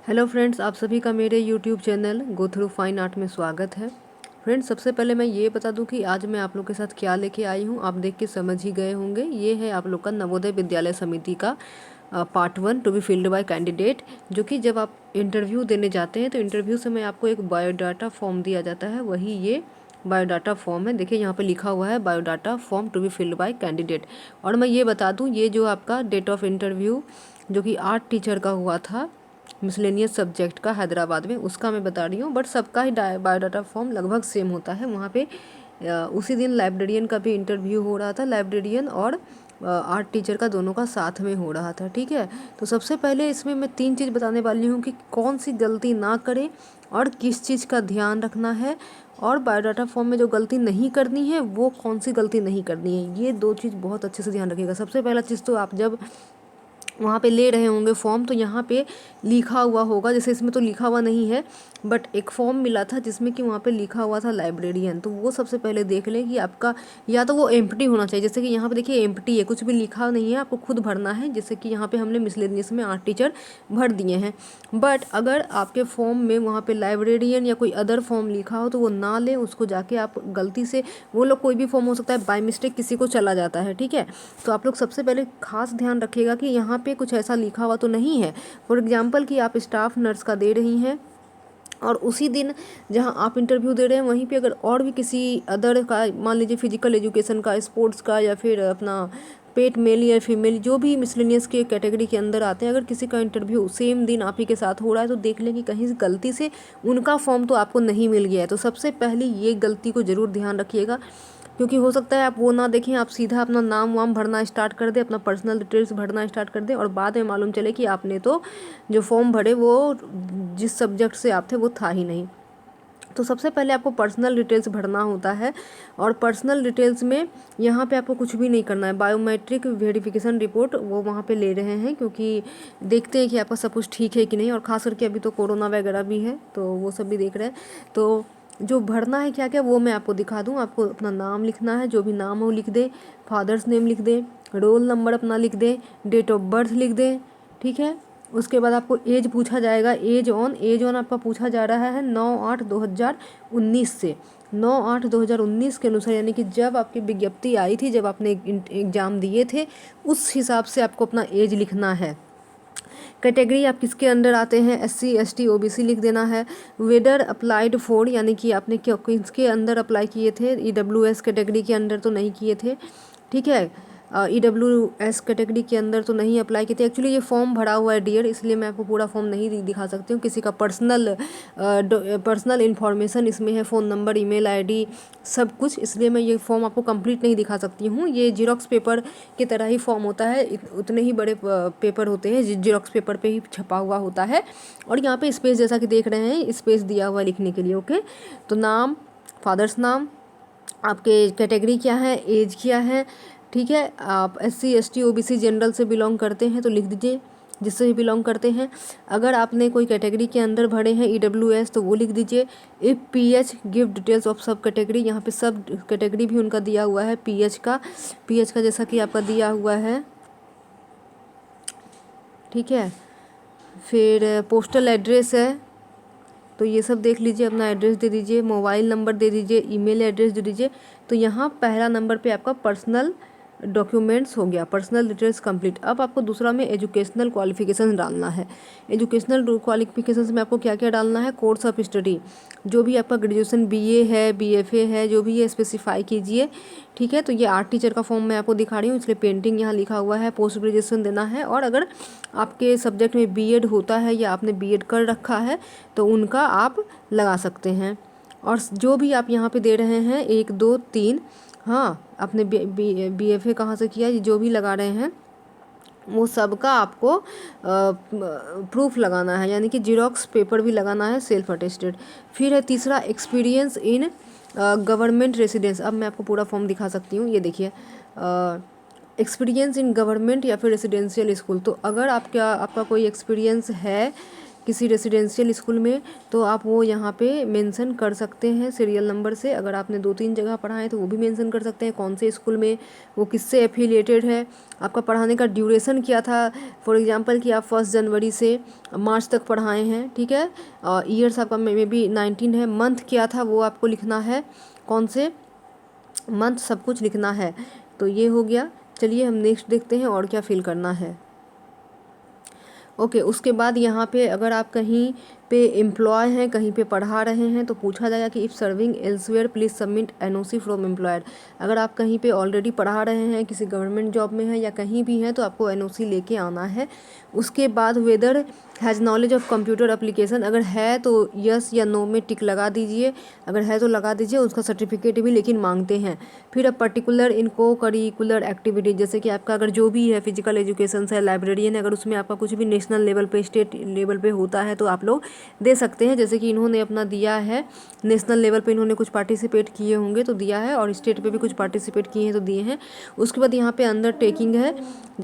Hello friends, आप सभी का मेरे YouTube channel go through fine art में स्वागत है। फ्रेंड्स, सबसे पहले मैं ये बता दूं कि आज मैं आप लोग के साथ क्या लेके आई हूं। आप देख के समझ ही गए होंगे, ये है आप लोग का नवोदय विद्यालय समिति का part 1 to be filled by candidate. जो कि जब आप इंटरव्यू देने जाते हैं तो इंटरव्यू से में आपको एक बायोडाटा फॉर्म दिया जाता है, वही ये बायोडाटा फॉर्म है। देखिए यहाँ पे लिखा हुआ है biodata form to be filled by candidate. और मैं ये बता दूँ, ये जो आपका डेट ऑफ इंटरव्यू जो कि आर्ट टीचर का हुआ था, मिसलेनियस सब्जेक्ट का, हैदराबाद में, उसका मैं बता रही हूँ। बट सबका ही बायोडाटा फॉर्म लगभग सेम होता है। वहाँ पे उसी दिन लाइब्रेरियन का भी इंटरव्यू हो रहा था, लाइब्रेरियन और आर्ट टीचर का, दोनों का साथ में हो रहा था। ठीक है, तो सबसे पहले इसमें मैं 3 चीज़ बताने वाली हूँ कि कौन सी गलती ना करें और किस चीज़ का ध्यान रखना है, और बायोडाटा फॉर्म में जो गलती नहीं करनी है वो कौन सी गलती नहीं करनी है। ये 2 चीज़ बहुत अच्छे से ध्यान रखिएगा। सबसे पहला चीज़, तो आप जब वहाँ पे ले रहे होंगे फॉर्म, तो यहाँ पे लिखा हुआ होगा, जैसे इसमें तो लिखा हुआ नहीं है, बट एक फॉर्म मिला था जिसमें कि वहाँ पे लिखा हुआ था लाइब्रेरियन। तो वो सबसे पहले देख लें कि आपका या तो वो एम्प्टी होना चाहिए। जैसे कि यहाँ पे देखिए एम्प्टी है, कुछ भी लिखा नहीं है, आपको खुद भरना है। जैसे कि यहाँ पे हमने मिसलेनियस में आर्ट टीचर भर दिए हैं। बट अगर आपके फॉर्म में वहाँ पे लाइब्रेरियन या कोई अदर फॉर्म लिखा हो तो वो ना लें, उसको जाके आप गलती से, वो लोग कोई भी फॉर्म हो सकता है, बाय मिस्टेक किसी को चला जाता है। ठीक है, तो आप लोग सबसे पहले खास ध्यान रखिएगा कि यहाँ पे कुछ ऐसा लिखा हुआ तो नहीं है। फॉर एग्जांपल कि आप स्टाफ नर्स का दे रही हैं और उसी दिन जहाँ आप इंटरव्यू दे रहे हैं वहीं पे अगर और भी किसी अदर का, मान लीजिए फिजिकल एजुकेशन का, स्पोर्ट्स का, या फिर अपना पेट, मेल या फीमेल, जो भी मिसलेनियस के कैटेगरी के अंदर आते हैं, अगर किसी का इंटरव्यू सेम दिन आप ही के साथ हो रहा है तो देख लें कि कहीं गलती से उनका फॉर्म तो आपको नहीं मिल गया है। तो सबसे पहले ये गलती को ज़रूर ध्यान रखिएगा, क्योंकि हो सकता है आप वो ना देखें, आप सीधा अपना नाम वाम भरना स्टार्ट कर दें, अपना पर्सनल डिटेल्स भरना स्टार्ट कर दें, और बाद में मालूम चले कि आपने तो जो फॉर्म भरे वो जिस सब्जेक्ट से आप थे वो था ही नहीं। तो सबसे पहले आपको पर्सनल डिटेल्स भरना होता है, और पर्सनल डिटेल्स में यहाँ पे आपको कुछ भी नहीं करना है। बायोमेट्रिक वेरिफिकेशन रिपोर्ट वो वहाँ पे ले रहे हैं, क्योंकि देखते हैं कि आपका सब कुछ ठीक है कि नहीं, और ख़ास करके अभी तो कोरोना वगैरह भी है तो वो सब भी देख रहे हैं। तो जो भरना है क्या क्या वो मैं आपको दिखा दूँ। आपको अपना नाम लिखना है, जो भी नाम हो लिख दे, फादर्स नेम लिख दे, रोल नंबर अपना लिख दे, डेट ऑफ बर्थ लिख दे। ठीक है, उसके बाद आपको एज पूछा जाएगा, एज ऑन आपका पूछा जा रहा है 9/8/2019 से, 9/8/2019 के अनुसार, यानी कि जब आपकी विज्ञप्ति आई थी, जब आपने एग्ज़ाम दिए थे, उस हिसाब से आपको अपना एज लिखना है। कैटेगरी आप किसके अंडर आते हैं, SC ST OBC लिख देना है। वेदर अप्लाइड फॉर, यानी कि आपने किसके अंदर अप्लाई किए थे, EWS कैटेगरी के अंदर तो नहीं किए थे। ठीक है, EWS कैटेगरी के अंदर तो नहीं अप्लाई किए थे। एक्चुअली ये फॉर्म भरा हुआ है डियर, इसलिए मैं आपको पूरा फॉर्म नहीं दिखा सकती हूँ। किसी का पर्सनल इन्फॉर्मेशन इसमें है, फ़ोन नंबर, ईमेल आईडी, सब कुछ, इसलिए मैं ये फॉर्म आपको कंप्लीट नहीं दिखा सकती हूँ। ये जीरोक्स पेपर की तरह ही फॉर्म होता है, उतने ही बड़े पेपर होते हैं, जीरोक्स पेपर पे ही छपा हुआ होता है। और यहाँ पे स्पेस, जैसा कि देख रहे हैं, स्पेस दिया हुआ लिखने के लिए। ओके, तो नाम, फादर्स नाम, आपके कैटेगरी क्या है, एज क्या है। ठीक है, आप SC ST OBC जनरल से बिलोंग करते हैं तो लिख दीजिए, जिससे भी बिलोंग करते हैं। अगर आपने कोई कैटेगरी के अंदर भरे हैं EWS तो वो लिख दीजिए। If PH give details of सब कैटेगरी, यहाँ पे सब कैटेगरी भी उनका दिया हुआ है, PH का जैसा कि आपका दिया हुआ है। ठीक है, फिर पोस्टल एड्रेस है, तो ये सब देख लीजिए, अपना एड्रेस दे दीजिए, मोबाइल नंबर दे दीजिए, ईमेल एड्रेस दे दीजिए। तो यहाँ पहला नंबर पे आपका पर्सनल डॉक्यूमेंट्स हो गया, पर्सनल डिटेल्स कंप्लीट। अब आपको दूसरा में एजुकेशनल क्वालिफिकेशन डालना है। एजुकेशनल क्वालिफिकेशन में आपको क्या क्या डालना है, कोर्स ऑफ स्टडी, जो भी आपका ग्रेजुएशन BA है, BFA है, जो भी है स्पेसिफाई कीजिए। ठीक है, तो ये आर्ट टीचर का फॉर्म मैं आपको दिखा रही हूँ, इसलिए पेंटिंग यहाँ लिखा हुआ है, पोस्ट ग्रेजुएशन देना है। और अगर आपके सब्जेक्ट में B.Ed होता है या आपने B.Ed कर रखा है तो उनका आप लगा सकते हैं। और जो भी आप यहाँ पे दे रहे हैं 1 2 3, हाँ, आपने BFA कहाँ से किया, ये जो भी लगा रहे हैं वो सबका आपको प्रूफ लगाना है, यानी कि जीरोक्स पेपर भी लगाना है, सेल्फ अटेस्टेड। फिर है तीसरा, एक्सपीरियंस इन गवर्नमेंट रेसिडेंस। अब मैं आपको पूरा फॉर्म दिखा सकती हूँ, ये देखिए, एक्सपीरियंस इन गवर्नमेंट या फिर रेसिडेंशियल स्कूल। तो अगर आपका कोई एक्सपीरियंस है किसी रेसिडेंशियल स्कूल में, तो आप वो यहाँ पे मेंशन कर सकते हैं सीरियल नंबर से। अगर आपने 2-3 जगह पढ़ा है तो वो भी मेंशन कर सकते हैं कौन से स्कूल में, वो किससे एफिलिएटेड है, आपका पढ़ाने का ड्यूरेशन क्या था। फॉर एग्जांपल कि आप 1 जनवरी से मार्च तक पढ़ाए हैं, ठीक है, ईयर्स आपका मे बी 19 है, मंथ क्या था वो आपको लिखना है, कौन से मंथ, सब कुछ लिखना है। तो ये हो गया। चलिए हम नेक्स्ट देखते हैं और क्या फिल करना है। ओके, उसके बाद यहाँ पे अगर आप कहीं पे एम्प्लॉय हैं, कहीं पे पढ़ा रहे हैं, तो पूछा जाएगा कि if serving elsewhere please submit NOC from employer. अगर आप कहीं पे ऑलरेडी पढ़ा रहे हैं, किसी गवर्नमेंट जॉब में हैं या कहीं भी हैं, तो आपको एनओसी लेके आना है। उसके बाद whether has knowledge of computer application, अगर है तो यस या नो में टिक लगा दीजिए, अगर है तो लगा दीजिए। उसका सर्टिफिकेट भी लेकिन मांगते हैं। फिर अब पर्टिकुलर इनको करिकुलर एक्टिविटी, जैसे कि आपका अगर जो भी है फिजिकल एजुकेशन है, लाइब्रेरियन है, अगर उसमें आपका कुछ भी नेशनल लेवल पे, स्टेट लेवल पे होता है तो आप लोग दे सकते हैं। जैसे कि इन्होंने अपना दिया है, नेशनल लेवल पे इन्होंने कुछ पार्टिसिपेट किए होंगे तो दिया है, और स्टेट पे भी कुछ पार्टिसिपेट किए हैं तो दिए हैं। उसके बाद यहाँ पे अंडरटेकिंग है,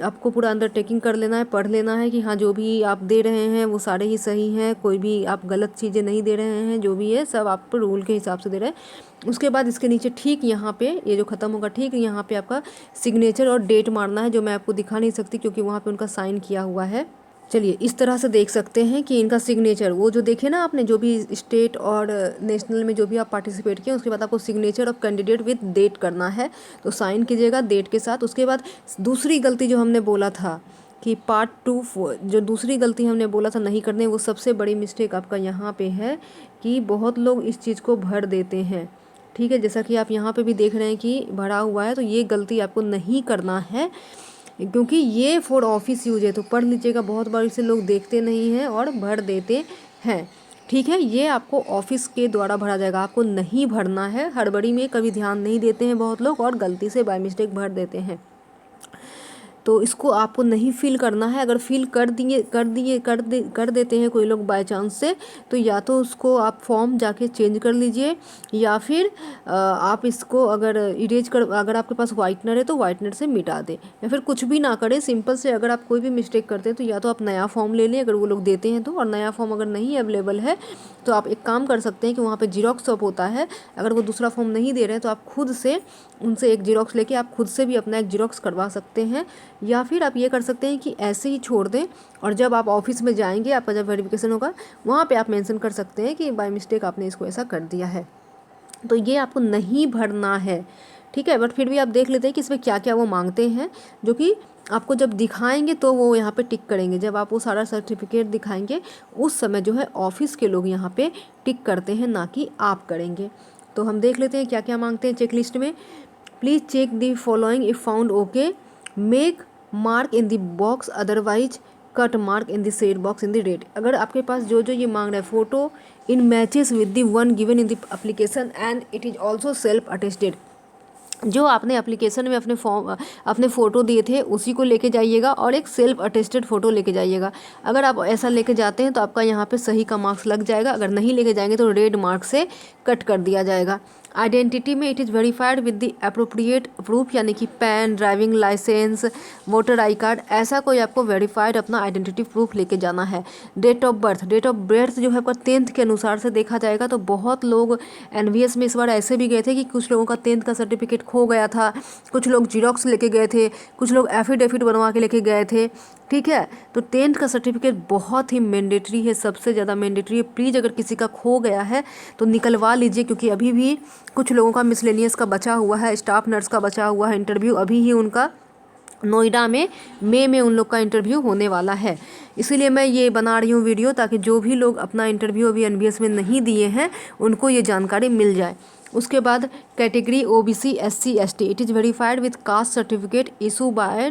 आपको पूरा अंडरटेकिंग कर लेना है, पढ़ लेना है कि हाँ जो भी आप दे रहे हैं वो सारे ही सही हैं, कोई भी आप गलत चीज़ें नहीं दे रहे हैं, जो भी है सब आप रूल के हिसाब से दे रहे हैं। उसके बाद इसके नीचे ठीक यहाँ पे ये जो ख़त्म होगा, ठीक यहाँ पे आपका सिग्नेचर और डेट मारना है, जो मैं आपको दिखा नहीं सकती क्योंकि वहाँ पे उनका साइन किया हुआ है। चलिए इस तरह से देख सकते हैं कि इनका सिग्नेचर, वो जो देखे ना आपने, जो भी स्टेट और नेशनल में जो भी आप पार्टिसिपेट किए, उसके बाद आपको signature of candidate with date करना है, तो साइन कीजिएगा डेट के साथ। उसके बाद दूसरी गलती जो हमने बोला था कि पार्ट 2, जो दूसरी गलती हमने बोला था नहीं करने, वो सबसे बड़ी मिस्टेक आपका यहाँ पे है कि बहुत लोग इस चीज़ को भर देते हैं, ठीक है। जैसा कि आप यहाँ पे भी देख रहे हैं कि भरा हुआ है, तो ये गलती आपको नहीं करना है क्योंकि ये फॉर ऑफिस यूज है। तो पढ़ लीजिएगा, बहुत बार इसे लोग देखते नहीं हैं और भर देते हैं, ठीक है। ये आपको ऑफिस के द्वारा भरा जाएगा, आपको नहीं भरना है। हड़बड़ी में कभी ध्यान नहीं देते हैं बहुत लोग और गलती से बाय मिस्टेक भर देते हैं, तो इसको आपको नहीं फिल करना है। अगर फिल कर देते हैं कोई लोग बाय चांस से, तो या तो उसको आप फॉर्म जाके चेंज कर लीजिए, या फिर आप इसको अगर इरेज कर, अगर आपके पास वाइटनर है तो वाइटनर से मिटा दें, या फिर कुछ भी ना करें। सिंपल से अगर आप कोई भी मिस्टेक करते हैं तो या तो आप नया फॉर्म ले लें अगर वो लोग देते हैं तो, और नया फॉर्म अगर नहीं अवेलेबल है तो आप एक काम कर सकते हैं कि वहाँ पर जीरोक्स शॉप होता है, अगर वो दूसरा फॉर्म नहीं दे रहे हैं तो आप खुद से उनसे एक जीरोक्स लेके आप खुद से भी अपना एक जीरोक्स करवा सकते हैं। या फिर आप ये कर सकते हैं कि ऐसे ही छोड़ दें, और जब आप ऑफिस में जाएंगे, आपका जब वेरिफिकेशन होगा, वहाँ पे आप मेंशन कर सकते हैं कि बाय मिस्टेक आपने इसको ऐसा कर दिया है। तो ये आपको नहीं भरना है, ठीक है। बट फिर भी आप देख लेते हैं कि इसमें क्या क्या वो मांगते हैं, जो कि आपको जब दिखाएंगे तो वो यहाँ पे टिक करेंगे। जब आप वो सारा सर्टिफिकेट दिखाएंगे उस समय जो है ऑफिस के लोग यहाँ पे टिक करते हैं, ना कि आप करेंगे। तो हम देख लेते हैं क्या क्या मांगते हैं चेक लिस्ट में। Please check the following if found okay, make mark in the box, otherwise cut mark in the said box in the red. अगर आपके पास जो जो ये मांग रहा है, photo in matches with the one given in the application and it is also self attested, जो आपने एप्लीकेशन में अपने फ़ोटो दिए थे उसी को लेके जाइएगा, और एक सेल्फ अटेस्टेड फ़ोटो लेके जाइएगा। अगर आप ऐसा लेके जाते हैं तो आपका यहाँ पे सही का मार्क्स लग जाएगा, अगर नहीं लेके जाएंगे तो रेड मार्क से कट कर दिया जाएगा। आइडेंटिटी में it is verified with the appropriate proof, यानी कि PAN, driving licence, voter I card, ऐसा कोई आपको वेरीफाइड अपना आइडेंटिटी प्रूफ लेके जाना है। डेट ऑफ बर्थ जो है आपका 10th के अनुसार से देखा जाएगा। तो बहुत लोग एनवीएस में इस बार ऐसे भी गए थे कि कुछ लोगों का 10th का सर्टिफिकेट खो गया था, कुछ लोग जीरोक्स लेके गए थे, कुछ लोग एफिडेविट बनवा के लेके गए थे, ठीक है। तो 10th का सर्टिफिकेट बहुत ही मैंडेटरी है, सबसे ज़्यादा मैंडेटरी है। प्लीज़ अगर किसी का खो गया है तो निकलवा लीजिए, क्योंकि अभी भी कुछ लोगों का मिसलेनियस का बचा हुआ है, स्टाफ नर्स का बचा हुआ है इंटरव्यू, अभी ही उनका नोएडा में मई में उन लोग का इंटरव्यू होने वाला है। इसीलिए मैं ये बना रही हूँ वीडियो, ताकि जो भी लोग अपना इंटरव्यू अभी एनवीएस में नहीं दिए हैं उनको ये जानकारी मिल जाए। उसके बाद category OBC SC ST, it is verified with caste certificate issue bye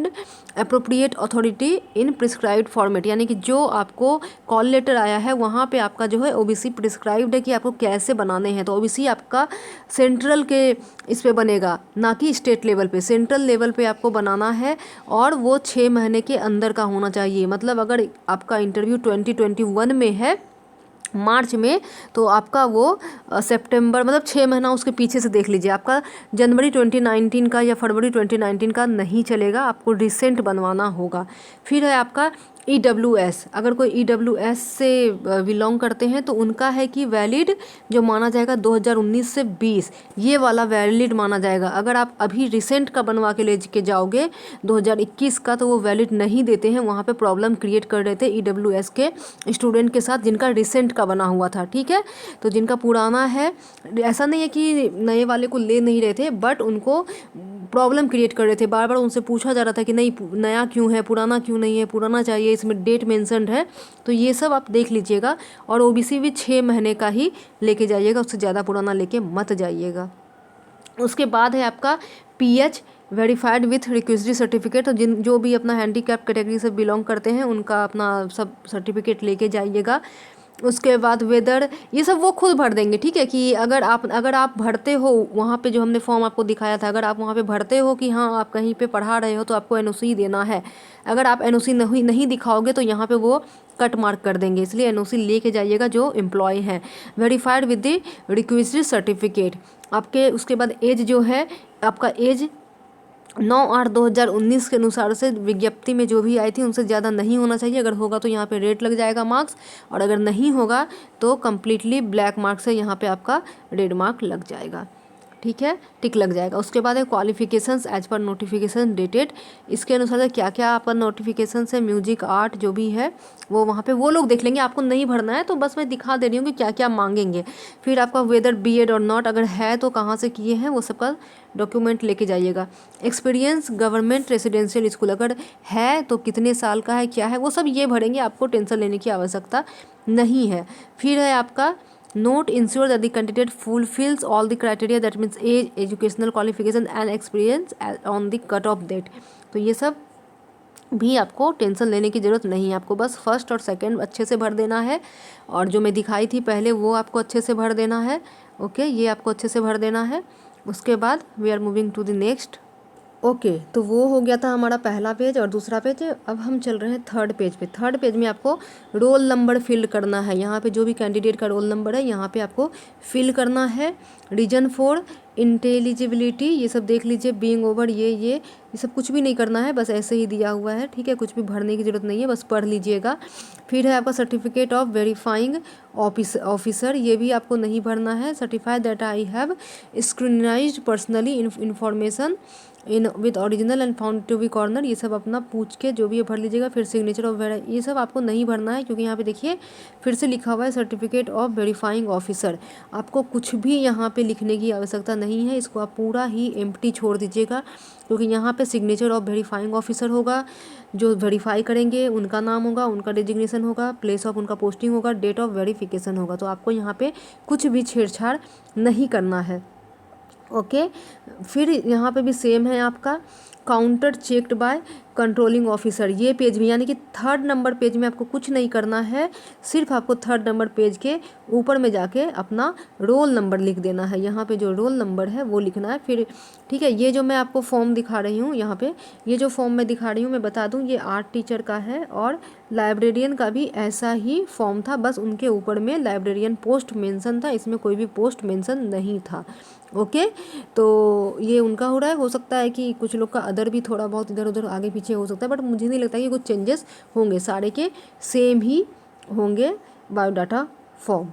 appropriate authority in prescribed format, यानी कि जो आपको कॉल लेटर आया है वहाँ पे आपका जो है ओबीसी प्रिस्क्राइब्ड है कि आपको कैसे बनाने हैं। तो ओबीसी आपका सेंट्रल के इस पे बनेगा, ना कि स्टेट लेवल पे, सेंट्रल लेवल पे आपको बनाना है, और वो 6 महीने के अंदर का होना चाहिए। मतलब अगर आपका इंटरव्यू 2021 में है मार्च में, तो आपका वो सितंबर, मतलब 6 महीना उसके पीछे से देख लीजिए, आपका जनवरी 2019 का या फरवरी 2019 का नहीं चलेगा, आपको रिसेंट बनवाना होगा। फिर है आपका EWS, अगर कोई EWS से बिलोंग करते हैं तो उनका है कि वैलिड जो माना जाएगा 2019 से 20, ये वाला वैलिड माना जाएगा। अगर आप अभी रिसेंट का बनवा के ले के जाओगे 2021 का, तो वो वैलिड नहीं देते हैं। वहाँ पे प्रॉब्लम क्रिएट कर रहे थे EWS के स्टूडेंट के साथ जिनका रिसेंट का बना हुआ था, ठीक है। तो जिनका पुराना है, ऐसा नहीं है कि नए वाले को ले नहीं रहे थे, बट उनको प्रॉब्लम क्रिएट कर रहे थे। बार बार उनसे पूछा जा रहा था कि नहीं नया क्यों है, पुराना क्यों नहीं है, पुराना चाहिए, इसमें डेट मेंशन्ड है। तो ये सब आप देख लीजिएगा। और OBC भी 6 महीने का ही लेके जाइएगा, उससे ज़्यादा पुराना लेके मत जाइएगा। उसके बाद है आपका PH verified with requisite certificate. तो जो भी अपना हैंडीकैप कैटेगरी से बिलोंग करते हैं उनका अपना सब सर्टिफिकेट लेके जाइएगा। उसके बाद वेदर, ये सब वो खुद भर देंगे, ठीक है। कि अगर आप भरते हो वहाँ पे, जो हमने फॉर्म आपको दिखाया था, अगर आप वहाँ पे भरते हो कि हाँ आप कहीं पे पढ़ा रहे हो तो आपको NOC देना है। अगर आप NOC नहीं दिखाओगे तो यहाँ पे वो कट मार्क कर देंगे, इसलिए NOC लेके जाइएगा जो एम्प्लॉय हैं। Verified with the requisite certificate आपके। उसके बाद एज जो है आपका, एज 9/8/2019 के अनुसार से विज्ञप्ति में जो भी आई थी उनसे ज़्यादा नहीं होना चाहिए। अगर होगा तो यहाँ पे रेड लग जाएगा मार्क्स, और अगर नहीं होगा तो कम्प्लीटली ब्लैक मार्क से यहाँ पे आपका रेड मार्क लग जाएगा, ठीक है, टिक लग जाएगा। उसके बाद है qualifications as per notification dated. इसके अनुसार से क्या क्या आपका नोटिफिकेशन है, म्यूजिक, आर्ट जो भी है वो वहाँ पे वो लोग देख लेंगे, आपको नहीं भरना है। तो बस मैं दिखा दे रही हूँ कि क्या क्या मांगेंगे। फिर आपका वेदर BEd और नॉट, अगर है तो कहाँ से किए हैं वो सबका डॉक्यूमेंट लेके जाइएगा। एक्सपीरियंस गवर्नमेंट रेसिडेंशियल स्कूल, अगर है तो कितने साल का है, क्या है, वो सब ये भरेंगे, आपको टेंशन लेने की आवश्यकता नहीं है। फिर है आपका note ensure that the candidate fulfils all the criteria, that means age, educational qualification and experience on the cut off date. तो ये सब भी आपको टेंशन लेने की ज़रूरत नहीं है। आपको बस फर्स्ट और सेकंड अच्छे से भर देना है, और जो मैं दिखाई थी पहले वो आपको अच्छे से भर देना है। ओके, ये आपको अच्छे से भर देना है। उसके बाद we are moving to the next. Okay, तो वो हो गया था हमारा पहला पेज और दूसरा पेज। अब हम चल रहे हैं थर्ड पेज पे। थर्ड पेज में आपको रोल नंबर फिल करना है। यहाँ पे जो भी कैंडिडेट का रोल नंबर है यहाँ पे आपको फिल करना है। रीजन फॉर इंटेलिजिबिलिटी ये सब देख लीजिए, बीइंग ओवर, ये सब कुछ भी नहीं करना है, बस ऐसे ही दिया हुआ है, ठीक है। कुछ भी भरने की ज़रूरत नहीं है, बस पढ़ लीजिएगा। फिर है आपका सर्टिफिकेट ऑफ वेरीफाइंग ऑफिसर, ये भी आपको नहीं भरना है। Certify that I have scrutinized personally information in with original and found to be corner, ये सब अपना पूछ के जो भी है भर लीजिएगा। फिर सिग्नेचर ऑफ ये सब आपको नहीं भरना है, क्योंकि यहाँ पे देखिए फिर से लिखा हुआ है सर्टिफिकेट ऑफ वेरीफाइंग ऑफिसर। आपको कुछ भी यहाँ पे लिखने की आवश्यकता नहीं है, इसको आप पूरा ही एम्प्टी छोड़ दीजिएगा, क्योंकि यहाँ पे सिग्नेचर ऑफ वेरीफाइंग ऑफिसर होगा, जो वेरीफाई करेंगे उनका नाम होगा, उनका डिजिग्नेशन होगा, प्लेस ऑफ उनका पोस्टिंग होगा, डेट ऑफ वेरिफिकेशन होगा। तो आपको यहाँ पे कुछ भी छेड़छाड़ नहीं करना है। ओके, फिर यहाँ पे भी सेम है आपका counter checked by controlling officer, ये पेज भी, यानी कि थर्ड नंबर पेज में आपको कुछ नहीं करना है, सिर्फ आपको थर्ड नंबर पेज के ऊपर में जाके अपना रोल नंबर लिख देना है। यहाँ पे जो रोल नंबर है वो लिखना है। फिर ठीक है, ये जो मैं आपको फॉर्म दिखा रही हूँ यहाँ पे, ये जो फॉर्म मैं दिखा रही हूँ, मैं बता दूँ ये आर्ट टीचर का है और लाइब्रेरियन का भी ऐसा ही फॉर्म था, बस उनके ऊपर में लाइब्रेरियन पोस्ट मेंशन था, इसमें कोई भी पोस्ट मेंशन नहीं था। ओके, तो ये उनका हो रहा है। हो सकता है कि कुछ लोग का अदर भी थोड़ा बहुत इधर उधर आगे पीछे हो सकता है, बट मुझे नहीं लगता कि कुछ चेंजेस होंगे, सारे के सेम ही होंगे बायोडाटा फॉर्म।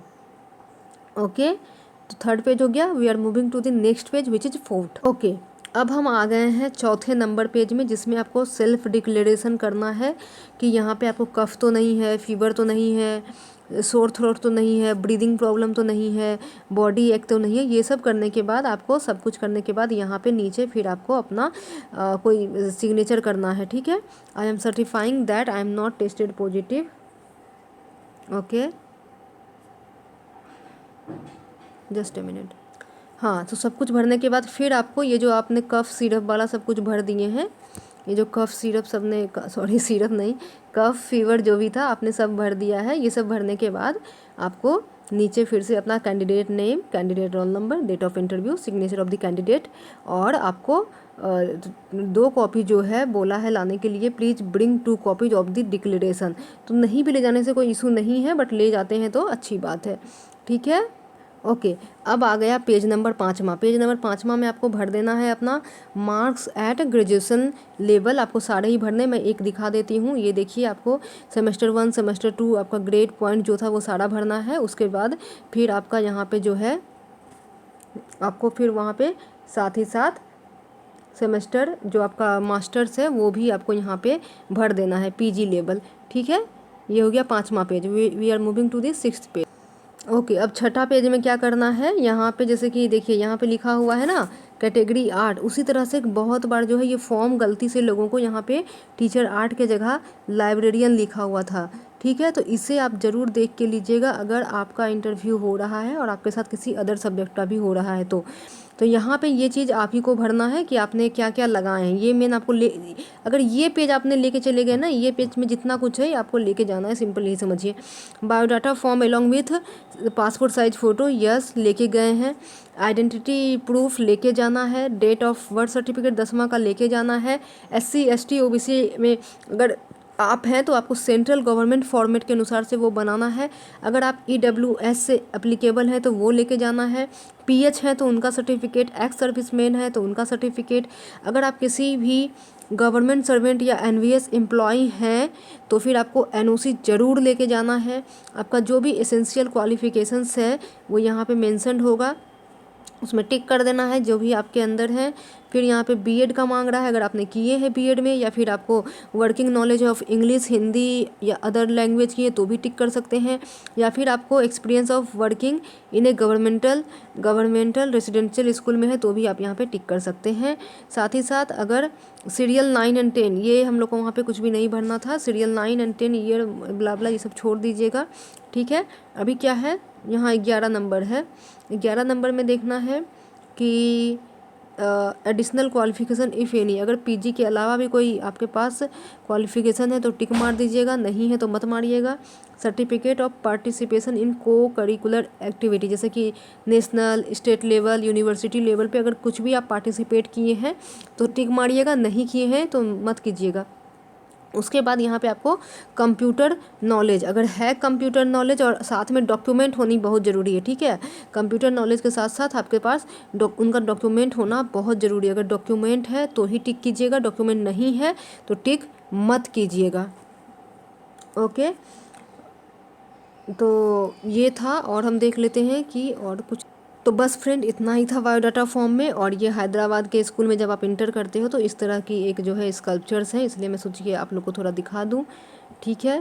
ओके, तो थर्ड पेज हो गया। We are moving to the next page which is fourth. Okay, अब हम आ गए हैं चौथे नंबर पेज में, जिसमें आपको सेल्फ डिक्लेरेशन करना है कि यहाँ पे आपको कफ तो नहीं है, फीवर तो नहीं है, सोर थ्रोट तो नहीं है, ब्रीदिंग प्रॉब्लम तो नहीं है, बॉडी एक तो नहीं है। ये सब करने के बाद, आपको सब कुछ करने के बाद यहाँ पे नीचे फिर आपको अपना कोई सिग्नेचर करना है, ठीक है। I am certifying that I am not tested positive. Okay, just a minute. हाँ, तो सब कुछ भरने के बाद फिर आपको ये जो आपने कफ सिरप वाला सब कुछ भर दिए हैं, ये जो कफ सिरप सबने, सॉरी सिरप नहीं, कफ फीवर जो भी था आपने सब भर दिया है। ये सब भरने के बाद आपको नीचे फिर से अपना candidate name, candidate roll number, date of interview, signature of the candidate, और आपको 2 कॉपी जो है बोला है लाने के लिए, please bring 2 copies of the declaration. तो नहीं भी ले जाने से कोई इशू नहीं है, बट ले जाते हैं तो अच्छी बात है, ठीक है। ओके, अब आ गया पेज नंबर 5वां। पेज नंबर 5वां में आपको भर देना है अपना मार्क्स एट ग्रेजुएशन लेवल। आपको सारे ही भरने, मैं एक दिखा देती हूँ। ये देखिए, आपको सेमेस्टर 1 सेमेस्टर 2 आपका ग्रेड पॉइंट जो था वो सारा भरना है। उसके बाद फिर आपका यहाँ पे जो है आपको फिर वहाँ पे साथ ही साथ सेमेस्टर जो आपका मास्टर्स है वो भी आपको यहाँ पे भर देना है, पीजी लेवल। ठीक है, ये हो गया 5वां page. We are moving to the 6th page. Okay, अब छठा पेज में क्या करना है, यहाँ पे जैसे कि देखिए यहाँ पे लिखा हुआ है ना कैटेगरी आर्ट, उसी तरह से बहुत बार जो है ये फॉर्म गलती से लोगों को यहाँ पे टीचर आर्ट के जगह लाइब्रेरियन लिखा हुआ था। ठीक है, तो इसे आप ज़रूर देख के लीजिएगा अगर आपका इंटरव्यू हो रहा है और आपके साथ किसी अदर सब्जेक्ट का भी हो रहा है तो यहाँ पे ये चीज़ आप ही को भरना है कि आपने क्या क्या लगाए हैं। ये मेन आपको अगर ये पेज आपने लेके चले गए ना, ये पेज में जितना कुछ है आपको लेके जाना है, सिंपल यही समझिए। Biodata form along with passport size photo, yes लेके गए हैं। आइडेंटिटी प्रूफ लेके जाना है। डेट ऑफ बर्थ सर्टिफिकेट 10वां का लेके जाना है। SC ST OBC में अगर आप हैं तो आपको सेंट्रल गवर्नमेंट फॉर्मेट के अनुसार से वो बनाना है। अगर आप EWS से एप्लीकेबल है तो वो लेके जाना है। PH है तो उनका सर्टिफिकेट, एक्स सर्विसमैन है तो उनका सर्टिफिकेट। अगर आप किसी भी गवर्नमेंट सर्वेंट या NVS एम्प्लॉई हैं तो फिर आपको NOC ज़रूर लेके जाना है। आपका जो भी एसेंशियल क्वालिफ़िकेशंस है वो यहाँ पे मेंशन होगा, उसमें टिक कर देना है जो भी आपके अंदर है। फिर यहाँ पे B.Ed का मांग रहा है, अगर आपने किए हैं B.Ed में, या फिर आपको working knowledge of English, Hindi या अदर लैंग्वेज की है तो भी टिक कर सकते हैं। या फिर आपको experience of working in A governmental residential school में है तो भी आप यहाँ पे टिक कर सकते हैं। साथ ही साथ अगर सीरियल 9 और 10, ये हम लोग को वहाँ पे कुछ भी नहीं भरना था। सीरियल 9 और 10 ईयर ब्ला ब्ला ये सब छोड़ दीजिएगा। ठीक है, अभी क्या है, यहाँ 11 नंबर है। 11 नंबर में देखना है कि एडिशनल क्वालिफ़िकेशन इफ़ एनी, अगर पीजी के अलावा भी कोई आपके पास क्वालिफ़िकेशन है तो टिक मार दीजिएगा, नहीं है तो मत मारिएगा। सर्टिफिकेट ऑफ पार्टिसिपेशन इन को करिकुलर एक्टिविटी, जैसे कि national, state level, university level पे अगर कुछ भी आप पार्टिसिपेट किए हैं तो टिक मारिएगा, नहीं किए हैं तो मत कीजिएगा। उसके बाद यहाँ पे आपको कंप्यूटर नॉलेज, अगर है कंप्यूटर नॉलेज, और साथ में डॉक्यूमेंट होनी बहुत ज़रूरी है। ठीक है, कंप्यूटर नॉलेज के साथ साथ आपके पास उनका डॉक्यूमेंट होना बहुत ज़रूरी है। अगर डॉक्यूमेंट है तो ही टिक कीजिएगा, डॉक्यूमेंट नहीं है तो टिक मत कीजिएगा। ओके, तो ये था, और हम देख लेते हैं कि और कुछ। तो बस फ्रेंड इतना ही था बायोडाटा फॉर्म में। और ये हैदराबाद के स्कूल में जब आप इंटर करते हो तो इस तरह की एक जो है स्कल्पचर्स हैं, इसलिए मैं सोची कि आप लोग को थोड़ा दिखा दूं। ठीक है,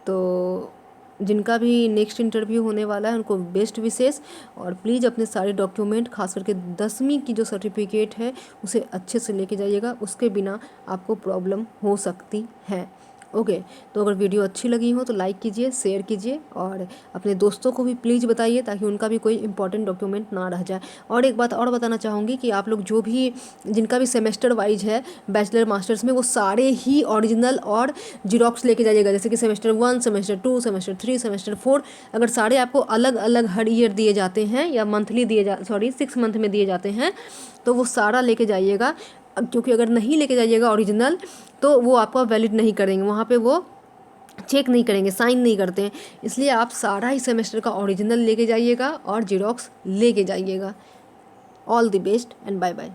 तो जिनका भी नेक्स्ट इंटरव्यू होने वाला है उनको बेस्ट विशेष, और प्लीज़ अपने सारे डॉक्यूमेंट खास करके 10वीं की जो सर्टिफिकेट है उसे अच्छे से लेके जाइएगा, उसके बिना आपको प्रॉब्लम हो सकती है। ओके, तो अगर वीडियो अच्छी लगी हो तो लाइक कीजिए, शेयर कीजिए, और अपने दोस्तों को भी प्लीज़ बताइए ताकि उनका भी कोई इंपॉर्टेंट डॉक्यूमेंट ना रह जाए। और एक बात और बताना चाहूँगी कि आप लोग जो भी जिनका भी सेमेस्टर वाइज है बैचलर मास्टर्स में, वो सारे ही ओरिजिनल और जीरोक्स लेके जाइएगा। जैसे कि सेमेस्टर 1, सेमेस्टर 2, सेमेस्टर 3, सेमेस्टर 4, अगर सारे आपको अलग अलग हर ईयर दिए जाते हैं या मंथली 6 मंथ में दिए जाते हैं तो वो सारा लेके जाइएगा, क्योंकि अगर नहीं लेके जाइएगा ओरिजिनल तो वो आपका वैलिड नहीं करेंगे, वहाँ पे वो चेक नहीं करेंगे, साइन नहीं करते हैं। इसलिए आप सारा ही सेमेस्टर का ओरिजिनल लेके जाइएगा और जीरोक्स लेके जाइएगा। All the best and bye bye.